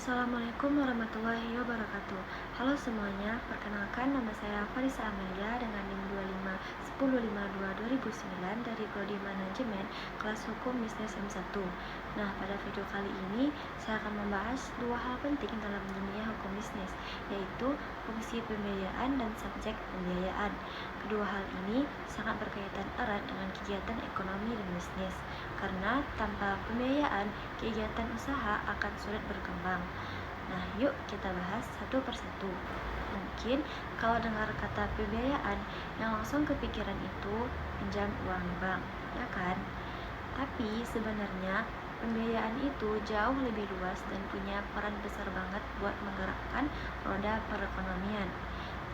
Assalamualaikum warahmatullahi wabarakatuh. Halo semuanya, perkenalkan nama saya Farisa Amelia dengan NIM 2510522009 dari Prodi Manajemen kelas Hukum Bisnis M1. Nah, pada video kali ini saya akan membahas dua hal penting dalam dunia hukum bisnis, yaitu fungsi pembiayaan dan subjek pembiayaan. Kedua hal ini sangat berkaitan erat dengan kegiatan ekonomi dan bisnis, karena tanpa pembiayaan, kegiatan usaha akan sulit berkembang. Nah, yuk kita bahas satu persatu. Mungkin kalau dengar kata pembiayaan, yang langsung kepikiran itu pinjam uang di bank, ya kan? Tapi sebenarnya pembiayaan itu jauh lebih luas dan punya peran besar banget buat menggerakkan roda perekonomian.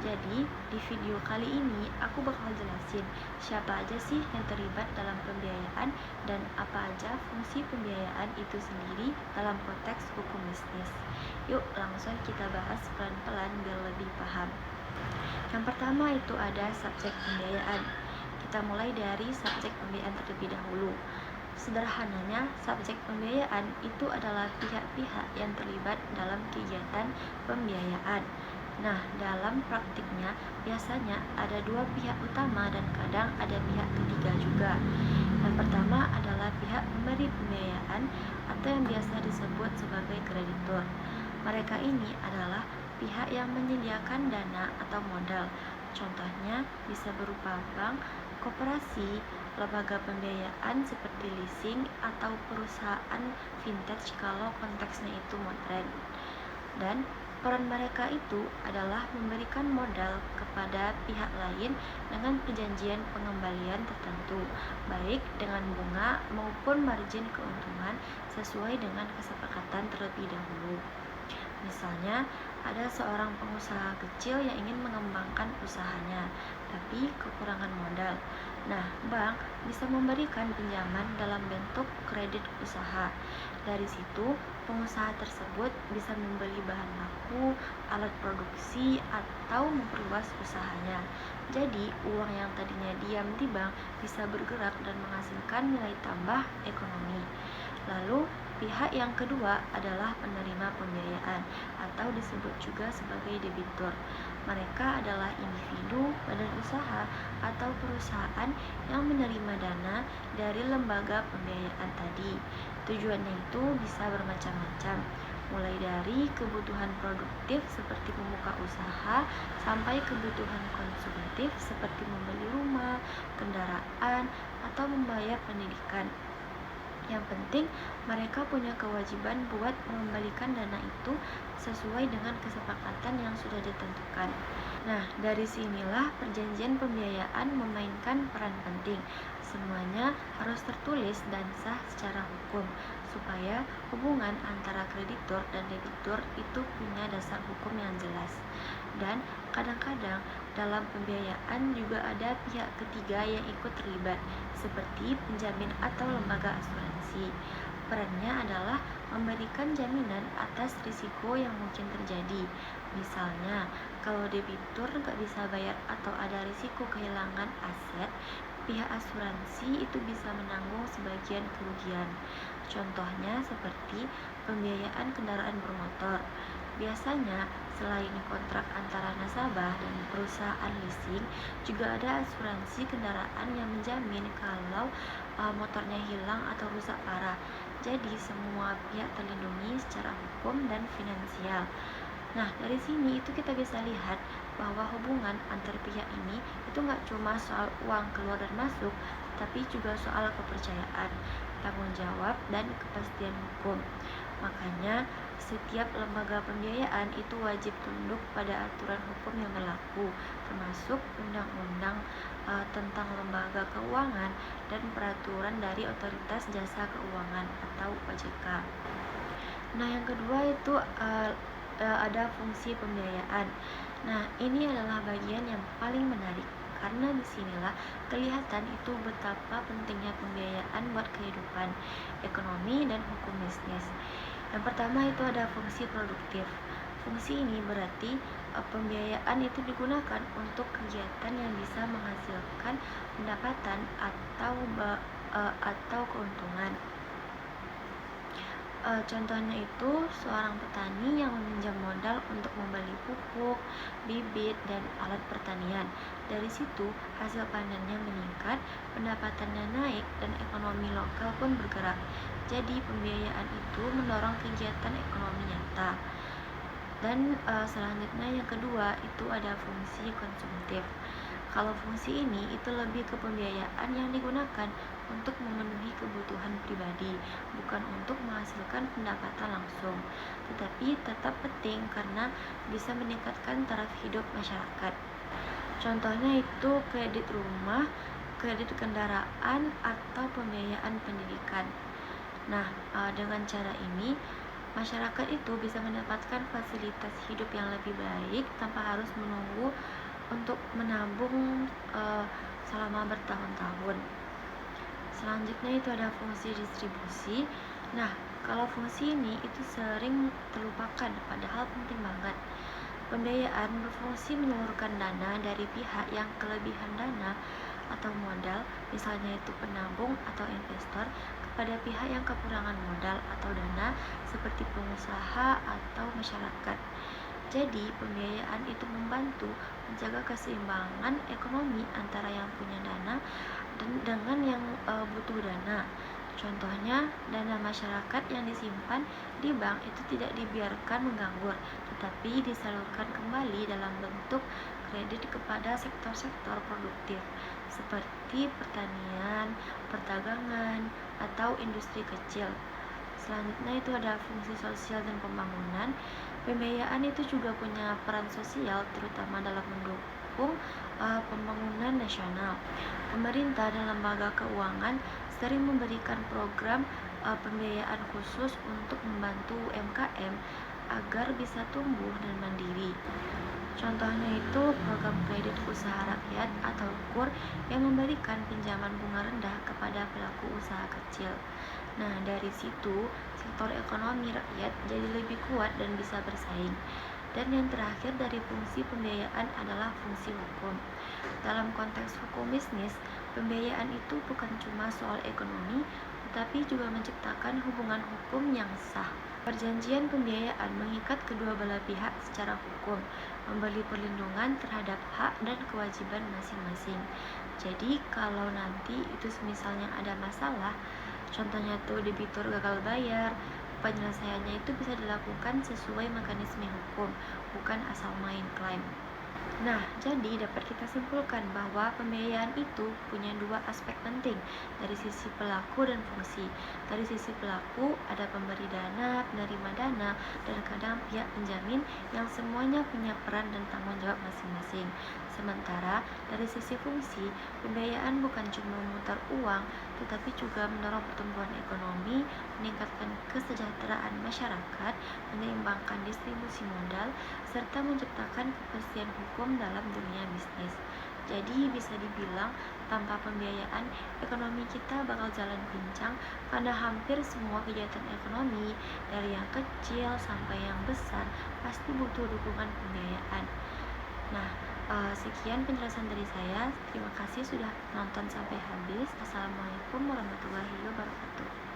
Jadi, di video kali ini aku bakal jelasin siapa aja sih yang terlibat dalam pembiayaan dan apa aja fungsi pembiayaan itu sendiri dalam konteks hukum bisnis. Yuk langsung kita bahas pelan-pelan biar lebih paham. Yang pertama itu ada subjek pembiayaan. Kita mulai dari subjek pembiayaan terlebih dahulu. Sederhananya, subjek pembiayaan itu adalah pihak-pihak yang terlibat dalam kegiatan pembiayaan. Nah, dalam praktiknya biasanya ada dua pihak utama dan kadang ada pihak ketiga juga. Yang pertama adalah pihak pemberi pembiayaan atau yang biasa disebut sebagai kreditur. Mereka ini adalah pihak yang menyediakan dana atau modal. Contohnya bisa berupa bank, koperasi, lembaga pembiayaan seperti leasing atau perusahaan vintage kalau konteksnya itu modern. Dan peran mereka itu adalah memberikan modal kepada pihak lain dengan perjanjian pengembalian tertentu, baik dengan bunga maupun margin keuntungan sesuai dengan kesepakatan terlebih dahulu. Misalnya, ada seorang pengusaha kecil yang ingin mengembangkan usahanya, tapi kekurangan modal. Nah, bank bisa memberikan pinjaman dalam bentuk kredit usaha. Dari situ, pengusaha tersebut bisa membeli bahan baku, alat produksi, atau memperluas usahanya. Jadi, uang yang tadinya diam di bank bisa bergerak dan menghasilkan nilai tambah ekonomi. Lalu, pihak yang kedua adalah penerima pembiayaan atau disebut juga sebagai debitur. Mereka adalah individu, badan usaha, atau perusahaan yang menerima dana dari lembaga pembiayaan tadi. Tujuannya itu bisa bermacam-macam, mulai dari kebutuhan produktif seperti membuka usaha sampai kebutuhan konsumtif seperti membeli rumah, kendaraan, atau membayar pendidikan. Yang penting, mereka punya kewajiban buat mengembalikan dana itu sesuai dengan kesepakatan yang sudah ditentukan. Nah, dari sinilah perjanjian pembiayaan memainkan peran penting. Semuanya harus tertulis dan sah secara hukum, supaya hubungan antara kreditur dan debitur itu punya dasar hukum yang jelas. Dan kadang-kadang dalam pembiayaan juga ada pihak ketiga yang ikut terlibat, seperti penjamin atau lembaga asuransi. Perannya adalah memberikan jaminan atas risiko yang mungkin terjadi. Misalnya, kalau debitur nggak bisa bayar atau ada risiko kehilangan aset, pihak asuransi itu bisa menanggung sebagian kerugian. Contohnya seperti pembiayaan kendaraan bermotor. Biasanya, selain kontrak antara nasabah dan perusahaan leasing, juga ada asuransi kendaraan yang menjamin kalau motornya hilang atau rusak parah. Jadi, semua pihak terlindungi secara hukum dan finansial. Nah, dari sini itu kita bisa lihat bahwa hubungan antar pihak ini itu nggak cuma soal uang keluar dan masuk, tapi juga soal kepercayaan, tanggung jawab, dan kepastian hukum. Makanya, setiap lembaga pembiayaan itu wajib tunduk pada aturan hukum yang berlaku, termasuk undang-undang tentang lembaga keuangan dan peraturan dari Otoritas Jasa Keuangan atau OJK. Nah, yang kedua itu ada fungsi pembiayaan. Nah, ini adalah bagian yang paling menarik karena disinilah kelihatan itu betapa pentingnya pembiayaan buat kehidupan, ekonomi, dan hukum bisnis. Yang pertama itu ada fungsi produktif. Fungsi ini berarti pembiayaan itu digunakan untuk kegiatan yang bisa menghasilkan pendapatan atau keuntungan. Contohnya itu seorang petani yang meminjam modal untuk membeli pupuk, bibit, dan alat pertanian. Dari situ, hasil panennya meningkat, pendapatannya naik, dan ekonomi lokal pun bergerak. Jadi, pembiayaan itu mendorong kegiatan ekonomi nyata. Dan selanjutnya yang kedua itu ada fungsi konsumtif. Kalau fungsi ini itu lebih ke pembiayaan yang digunakan untuk memenuhi kebutuhan pribadi, bukan untuk menghasilkan pendapatan langsung. Tetapi tetap penting karena bisa meningkatkan taraf hidup masyarakat. Contohnya itu kredit rumah, kredit kendaraan, atau pembiayaan pendidikan. Nah, dengan cara ini masyarakat itu bisa mendapatkan fasilitas hidup yang lebih baik tanpa harus menunggu untuk menabung selama bertahun-tahun. Selanjutnya itu ada fungsi distribusi. Nah, kalau fungsi ini itu sering terlupakan, padahal penting banget. Pembiayaan berfungsi menyalurkan dana dari pihak yang kelebihan dana atau modal, misalnya itu penabung atau investor, kepada pihak yang kekurangan modal atau dana, seperti pengusaha atau masyarakat. Jadi, pembiayaan itu membantu menjaga keseimbangan ekonomi antara yang punya dana dan dengan yang butuh dana. Contohnya, dana masyarakat yang disimpan di bank itu tidak dibiarkan menganggur, tetapi disalurkan kembali dalam bentuk kredit kepada sektor-sektor produktif seperti pertanian, perdagangan, atau industri kecil. Selanjutnya itu ada fungsi sosial dan pembangunan. Pembiayaan itu juga punya peran sosial, terutama dalam mendukung pembangunan nasional. Pemerintah dan lembaga keuangan sering memberikan program pembiayaan khusus untuk membantu UMKM agar bisa tumbuh dan mandiri. Contohnya itu program kredit usaha rakyat atau KUR yang memberikan pinjaman bunga rendah kepada pelaku usaha kecil. Nah, dari situ sektor ekonomi rakyat jadi lebih kuat dan bisa bersaing. Dan yang terakhir dari fungsi pembiayaan adalah fungsi hukum. Dalam konteks hukum bisnis, pembiayaan itu bukan cuma soal ekonomi, tetapi juga menciptakan hubungan hukum yang sah. Perjanjian pembiayaan mengikat kedua belah pihak secara hukum, memberi perlindungan terhadap hak dan kewajiban masing-masing. Jadi, kalau nanti itu misalnya ada masalah, contohnya tuh debitur gagal bayar, penyelesaiannya itu bisa dilakukan sesuai mekanisme hukum, bukan asal main klaim. Nah, jadi dapat kita simpulkan bahwa pembiayaan itu punya dua aspek penting dari sisi pelaku dan fungsi. Dari sisi pelaku ada pemberi dana, penerima dana, dan kadang pihak penjamin yang semuanya punya peran dan tanggung jawab masing-masing. Sementara dari sisi fungsi, pembiayaan bukan cuma memutar uang, tetapi juga mendorong pertumbuhan ekonomi, meningkatkan kesejahteraan masyarakat, menyeimbangkan distribusi modal, serta menciptakan kepastian hukum dalam dunia bisnis. Jadi bisa dibilang tanpa pembiayaan ekonomi kita bakal jalan pincang karena hampir semua kegiatan ekonomi dari yang kecil sampai yang besar pasti butuh dukungan pembiayaan. Nah, sekian penjelasan dari saya. Terima kasih sudah nonton sampai habis. Assalamualaikum warahmatullahi wabarakatuh.